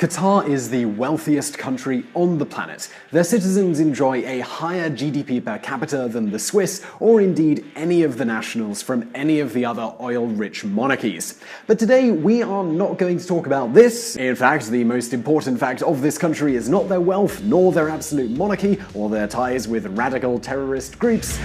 Qatar is the wealthiest country on the planet. Their citizens enjoy a higher GDP per capita than the Swiss, or indeed any of the nationals from any of the other oil-rich monarchies. But today we are not going to talk about this. In fact, the most important fact of this country is not their wealth, nor their absolute monarchy, or their ties with radical terrorist groups.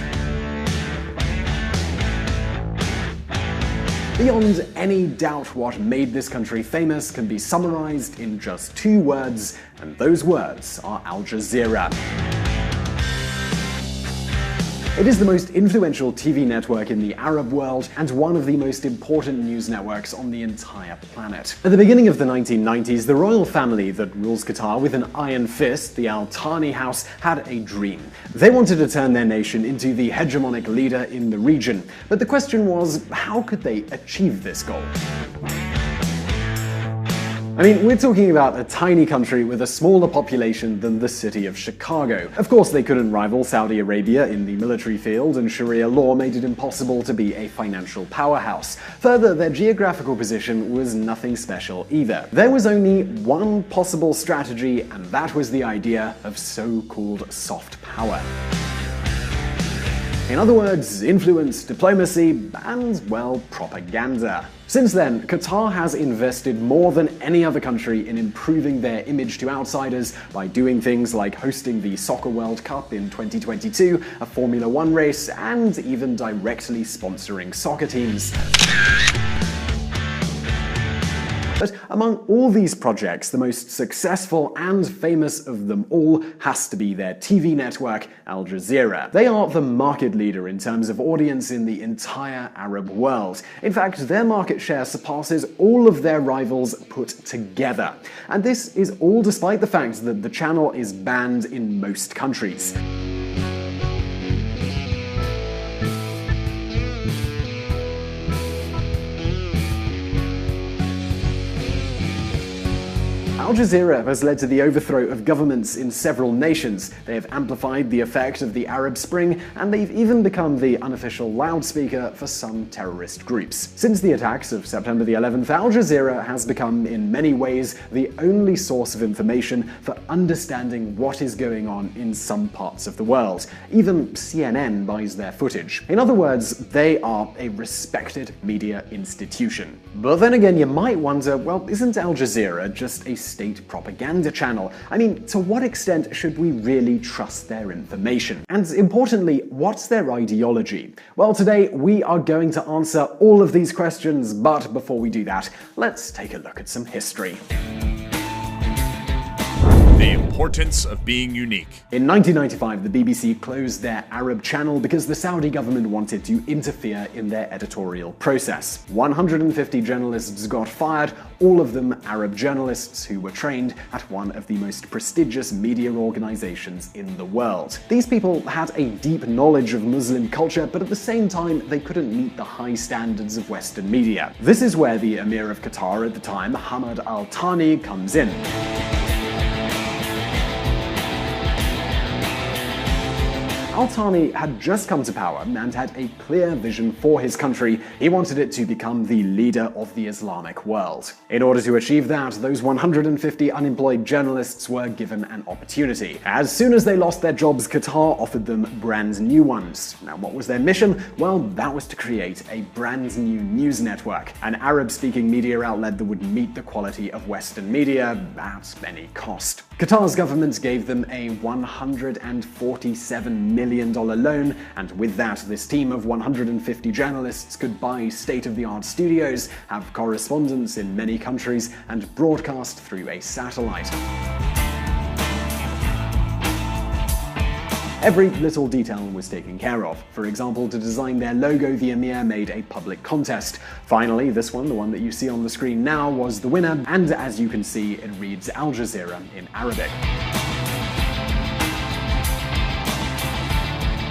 Beyond any doubt, what made this country famous can be summarized in just two words, and those words are Al Jazeera. It is the most influential TV network in the Arab world and one of the most important news networks on the entire planet. At the beginning of the 1990s, the royal family that rules Qatar with an iron fist, the Al Thani house, had a dream. They wanted to turn their nation into the hegemonic leader in the region. But the question was, how could they achieve this goal? I mean, we're talking about a tiny country with a smaller population than the city of Chicago. Of course, they couldn't rival Saudi Arabia in the military field, and Sharia law made it impossible to be a financial powerhouse. Further, their geographical position was nothing special either. There was only one possible strategy, and that was the idea of so-called soft power. In other words, influence, diplomacy, and, well, propaganda. Since then, Qatar has invested more than any other country in improving their image to outsiders by doing things like hosting the Soccer World Cup in 2022, a Formula One race, and even directly sponsoring soccer teams. But among all these projects, the most successful and famous of them all has to be their TV network, Al Jazeera. They are the market leader in terms of audience in the entire Arab world. In fact, their market share surpasses all of their rivals put together. And this is all despite the fact that the channel is banned in most countries. Al Jazeera has led to the overthrow of governments in several nations. They have amplified the effect of the Arab Spring, and they've even become the unofficial loudspeaker for some terrorist groups. Since the attacks of September the 11th, Al Jazeera has become, in many ways, the only source of information for understanding what is going on in some parts of the world. Even CNN buys their footage. In other words, they are a respected media institution. But then again, you might wonder, well, isn't Al Jazeera just a state propaganda channel? I mean, to what extent should we really trust their information? And importantly, what's their ideology? Well, today we are going to answer all of these questions, but before we do that, let's take a look at some history. The importance of being unique. In 1995, the BBC closed their Arab channel because the Saudi government wanted to interfere in their editorial process. 150 journalists got fired, all of them Arab journalists who were trained at one of the most prestigious media organizations in the world. These people had a deep knowledge of Muslim culture, but at the same time, they couldn't meet the high standards of Western media. This is where the Emir of Qatar at the time, Hamad Al Thani, comes in. Al Thani had just come to power and had a clear vision for his country. He wanted it to become the leader of the Islamic world. In order to achieve that, those 150 unemployed journalists were given an opportunity. As soon as they lost their jobs, Qatar offered them brand new ones. Now, what was their mission? Well, that was to create a brand new news network, an Arab-speaking media outlet that would meet the quality of Western media at any cost. Qatar's government gave them a $147 million loan, and with that, this team of 150 journalists could buy state-of-the-art studios, have correspondents in many countries, and broadcast through a satellite. Every little detail was taken care of. For example, to design their logo, the Emir made a public contest. Finally, this one, the one that you see on the screen now, was the winner, and as you can see, it reads Al Jazeera in Arabic.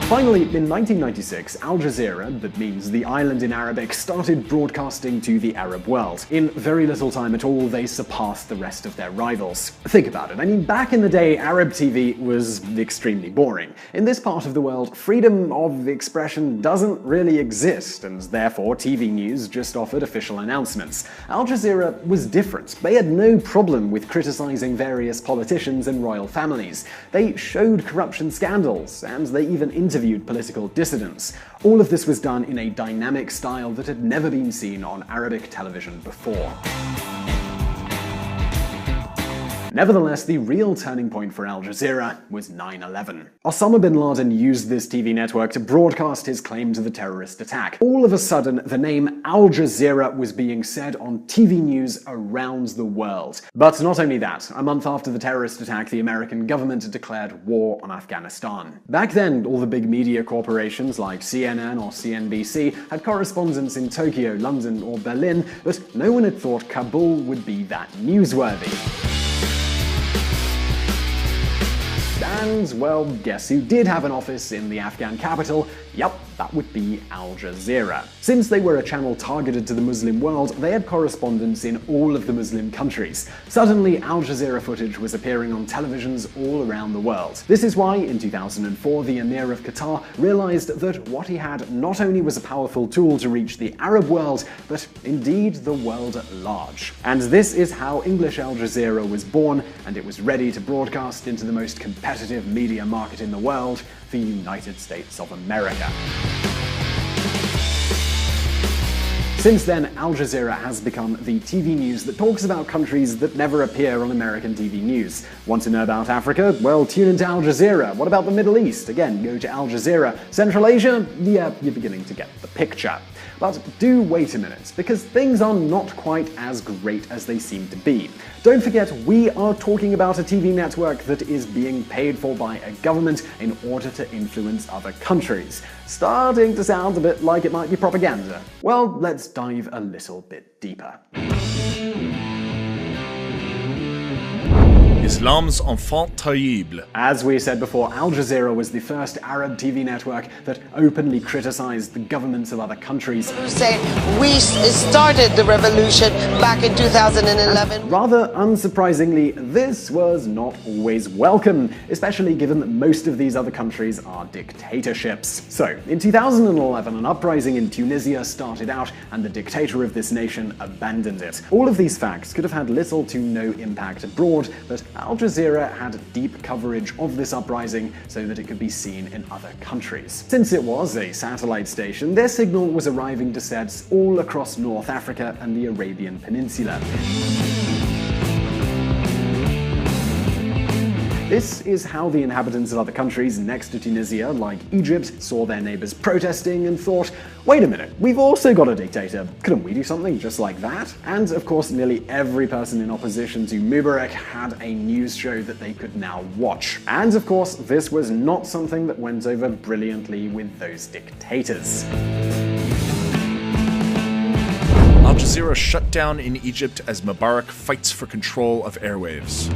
Finally, in 1996, Al Jazeera, that means the island in Arabic, started broadcasting to the Arab world. In very little time at all, they surpassed the rest of their rivals. Think about it. I mean, back in the day, Arab TV was extremely boring. In this part of the world, freedom of expression doesn't really exist, and therefore TV news just offered official announcements. Al Jazeera was different. They had no problem with criticizing various politicians and royal families. They showed corruption scandals, and they even interviewed political dissidents. All of this was done in a dynamic style that had never been seen on Arabic television before. Nevertheless, the real turning point for Al Jazeera was 9/11. Osama bin Laden used this TV network to broadcast his claim to the terrorist attack. All of a sudden, the name Al Jazeera was being said on TV news around the world. But not only that, a month after the terrorist attack, the American government declared war on Afghanistan. Back then, all the big media corporations like CNN or CNBC had correspondents in Tokyo, London, or Berlin, but no one had thought Kabul would be that newsworthy. And, well, guess who did have an office in the Afghan capital? Yup, that would be Al Jazeera. Since they were a channel targeted to the Muslim world, they had correspondents in all of the Muslim countries. Suddenly, Al Jazeera footage was appearing on televisions all around the world. This is why, in 2004, the Emir of Qatar realized that what he had not only was a powerful tool to reach the Arab world, but indeed the world at large. And this is how English Al Jazeera was born, and it was ready to broadcast into the most competitive media market in the world, the United States of America. Since then, Al Jazeera has become the TV news that talks about countries that never appear on American TV news. Want to know about Africa? Well, tune into Al Jazeera. What about the Middle East? Again, go to Al Jazeera. Central Asia? Yeah, you're beginning to get the picture. But do wait a minute, because things are not quite as great as they seem to be. Don't forget, we are talking about a TV network that is being paid for by a government in order to influence other countries. Starting to sound a bit like it might be propaganda. Well, let's dive a little bit deeper. Islam's enfant terrible. As we said before, Al Jazeera was the first Arab TV network that openly criticized the governments of other countries. We started the revolution back in 2011. And rather unsurprisingly, this was not always welcome, especially given that most of these other countries are dictatorships. So, in 2011, an uprising in Tunisia started out, and the dictator of this nation abandoned it. All of these facts could have had little to no impact abroad, but Al Jazeera had deep coverage of this uprising so that it could be seen in other countries. Since it was a satellite station, their signal was arriving to sets all across North Africa and the Arabian Peninsula. This is how the inhabitants of other countries next to Tunisia, like Egypt, saw their neighbors protesting and thought, wait a minute, we've also got a dictator. Couldn't we do something just like that? And of course, nearly every person in opposition to Mubarak had a news show that they could now watch. And of course, this was not something that went over brilliantly with those dictators. Al Jazeera shut down in Egypt as Mubarak fights for control of airwaves.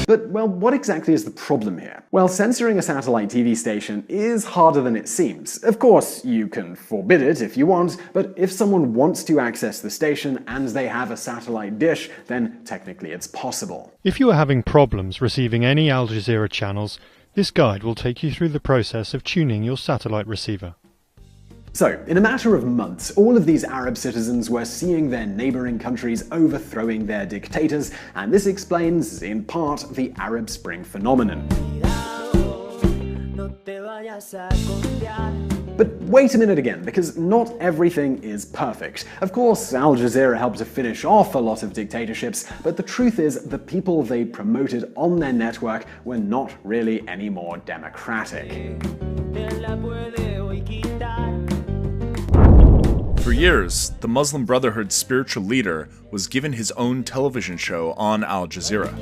But, well, what exactly is the problem here? Well, censoring a satellite TV station is harder than it seems. Of course, you can forbid it if you want, but if someone wants to access the station and they have a satellite dish, then technically it's possible. If you are having problems receiving any Al Jazeera channels, this guide will take you through the process of tuning your satellite receiver. So, in a matter of months, all of these Arab citizens were seeing their neighboring countries overthrowing their dictators, and this explains, in part, the Arab Spring phenomenon. But wait a minute again, because not everything is perfect. Of course, Al Jazeera helped to finish off a lot of dictatorships, but the truth is the people they promoted on their network were not really any more democratic. For years, the Muslim Brotherhood's spiritual leader was given his own television show on Al Jazeera.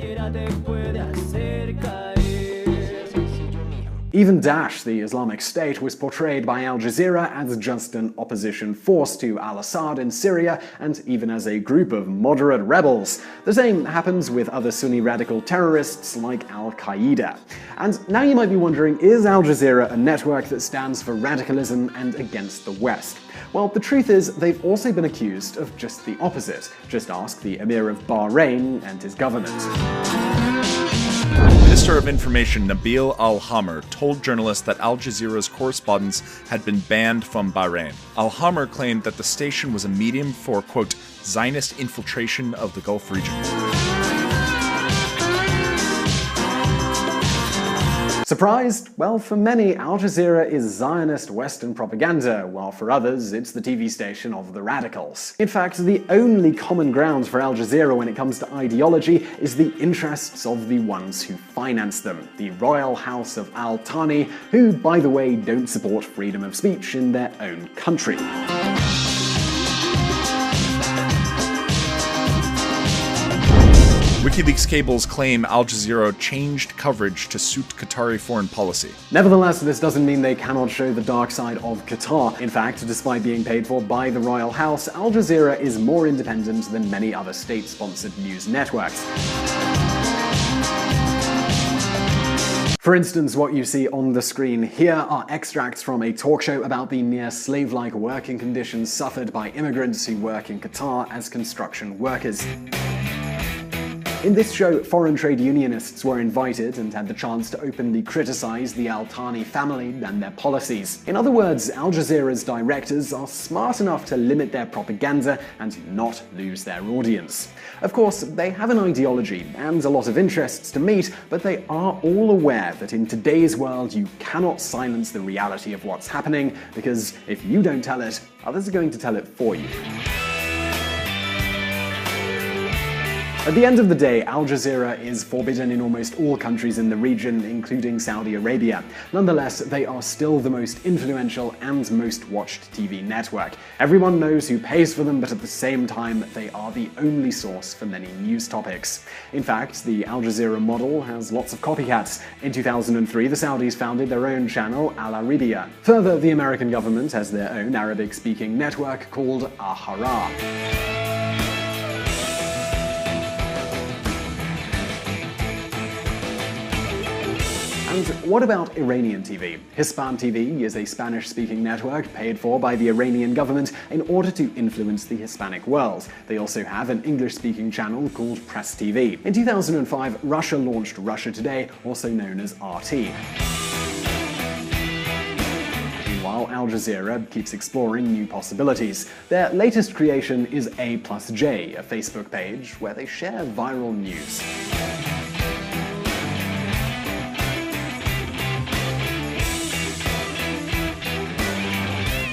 Even Daesh, the Islamic State, was portrayed by Al Jazeera as just an opposition force to al-Assad in Syria, and even as a group of moderate rebels. The same happens with other Sunni radical terrorists like Al-Qaeda. And now you might be wondering, is Al Jazeera a network that stands for radicalism and against the West? Well, the truth is, they've also been accused of just the opposite. Just ask the Emir of Bahrain and his government. Minister of Information Nabil Al-Hamr told journalists that Al Jazeera's correspondence had been banned from Bahrain. Al-Hamr claimed that the station was a medium for, quote, Zionist infiltration of the Gulf region. Surprised? Well, for many, Al Jazeera is Zionist Western propaganda, while for others, it's the TV station of the radicals. In fact, the only common ground for Al Jazeera when it comes to ideology is the interests of the ones who finance them, the royal house of Al Thani, who, by the way, don't support freedom of speech in their own country. WikiLeaks cables claim Al Jazeera changed coverage to suit Qatari foreign policy. Nevertheless, this doesn't mean they cannot show the dark side of Qatar. In fact, despite being paid for by the royal house, Al Jazeera is more independent than many other state-sponsored news networks. For instance, what you see on the screen here are extracts from a talk show about the near slave-like working conditions suffered by immigrants who work in Qatar as construction workers. In this show, foreign trade unionists were invited and had the chance to openly criticize the Al Thani family and their policies. In other words, Al Jazeera's directors are smart enough to limit their propaganda and not lose their audience. Of course, they have an ideology and a lot of interests to meet, but they are all aware that in today's world you cannot silence the reality of what's happening, because if you don't tell it, others are going to tell it for you. At the end of the day, Al Jazeera is forbidden in almost all countries in the region, including Saudi Arabia. Nonetheless, they are still the most influential and most watched TV network. Everyone knows who pays for them, but at the same time, they are the only source for many news topics. In fact, the Al Jazeera model has lots of copycats. In 2003, the Saudis founded their own channel, Al Arabiya. Further, the American government has their own Arabic-speaking network called Ahara. And what about Iranian TV? Hispan TV is a Spanish-speaking network paid for by the Iranian government in order to influence the Hispanic world. They also have an English-speaking channel called Press TV. In 2005, Russia launched Russia Today, also known as RT. Meanwhile, Al Jazeera keeps exploring new possibilities. Their latest creation is A+J, a Facebook page where they share viral news.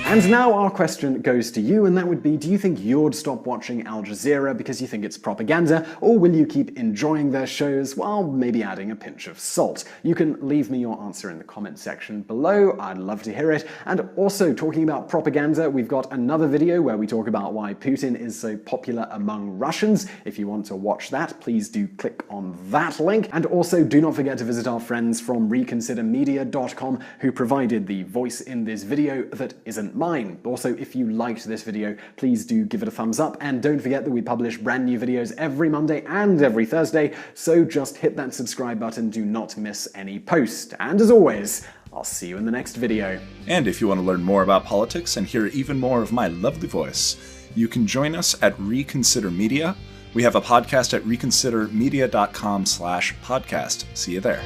And now our question goes to you, and that would be, do you think you'd stop watching Al Jazeera because you think it's propaganda, or will you keep enjoying their shows while maybe adding a pinch of salt? You can leave me your answer in the comment section below, I'd love to hear it. And also, talking about propaganda, we've got another video where we talk about why Putin is so popular among Russians. If you want to watch that, please do click on that link. And also, do not forget to visit our friends from reconsidermedia.com who provided the voice in this video that isn't mine. Also, if you liked this video, please do give it a thumbs up, and don't forget that we publish brand new videos every Monday and every Thursday, so just hit that subscribe button, do not miss any post. And as always, I'll see you in the next video. And if you want to learn more about politics and hear even more of my lovely voice, you can join us at Reconsider Media. We have a podcast at reconsidermedia.com/podcast. See you there.